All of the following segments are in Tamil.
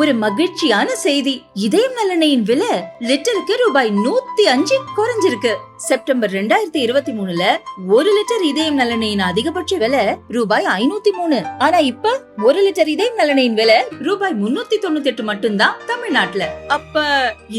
ஒரு மகிழ்ச்சியான செய்தி. இதயம் நல்லெண்ணெயின் விலை லிட்டருக்கு ரூபாய் 105 குறைஞ்சிருக்கு. செப்டம்பர் 2023ல 1 லிட்டர் இதயம் நல்லெண்ணெயின் அதிகபட்ச விலை ரூபாய் 503. ஆனா இப்ப 1 லிட்டர் இதயம் நல்லெண்ணெயின் விலை ரூபாய் 398 மட்டும்தான் தமிழ்நாட்டுல. அப்ப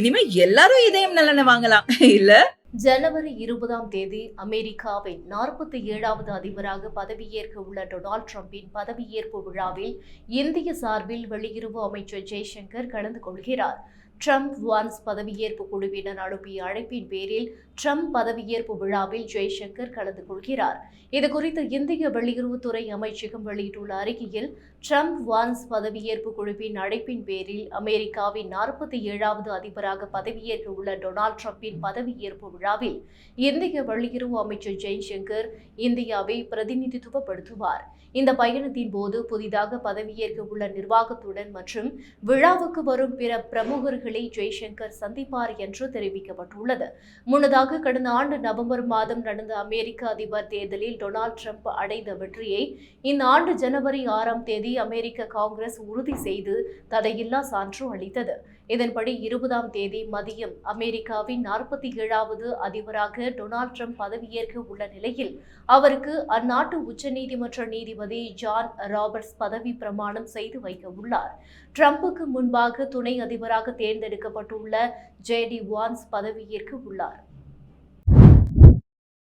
இனிமே எல்லாரும் இதயம் நல்லெண்ணெய் வாங்கலாம் இல்ல? ஜனவரி 20ஆம் தேதி அமெரிக்காவின் 47வது அதிபராக பதவியேற்க உள்ள டொனால்ட் டிரம்பின் பதவியேற்பு விழாவில் இந்திய சார்பில் வெளியுறவு அமைச்சர் ஜெய்சங்கர் கலந்து கொள்கிறார். ட்ரம்ப் வான்ஸ் பதவியேற்பு குழுவினர் அனுப்பிய அழைப்பின் பேரில் ட்ரம்ப் பதவியேற்பு விழாவில் ஜெய்சங்கர் கலந்து கொள்கிறார். இதுகுறித்து இந்திய வெளியுறவுத்துறை அமைச்சகம் வெளியிட்டுள்ள அறிக்கையில், ட்ரம்ப் வான்ஸ் பதவியேற்பு குழுவின் அழைப்பின் பேரில் அமெரிக்காவின் 47வது அதிபராக பதவியேற்க உள்ள டொனால்ட் டிரம்பின் பதவியேற்பு விழாவில் இந்திய வெளியுறவு அமைச்சர் ஜெய்சங்கர் இந்தியாவை பிரதிநிதித்துவப்படுத்துவார். இந்த பயணத்தின் போது புதிதாக பதவியேற்க உள்ள நிர்வாகத்துடன் மற்றும் விழாவுக்கு வரும் பிற பிரமுகர்களை ஜெய்சங்கர் சந்திப்பார் என்று தெரிவிக்கப்பட்டுள்ளது. முன்னதாக கடந்த ஆண்டு நவம்பர் மாதம் நடந்த அமெரிக்க அதிபர் தேர்தலில் டொனால்ட் ட்ரம்ப் அடைந்த வெற்றியை இந்த ஆண்டு ஜனவரி 6ஆம் தேதி அமெரிக்க காங்கிரஸ் உறுதி செய்து தடையில்லா சான்று அளித்தது. இதன்படி 20ஆம் தேதி மதியம் அமெரிக்காவின் 47வது அதிபராக டொனால்ட் ட்ரம்ப் பதவியேற்க உள்ள நிலையில் அவருக்கு அந்நாட்டு உச்சநீதிமன்ற நீதிபதி ஜான் ராபர்ட்ஸ் பதவி பிரமாணம் செய்து வைக்க உள்ளார். ட்ரம்புக்கு முன்பாக துணை அதிபராக தேர்ந்தெடுக்கப்பட்டுள்ள ஜேடி வான்ஸ் பதவியேற்க உள்ளார்.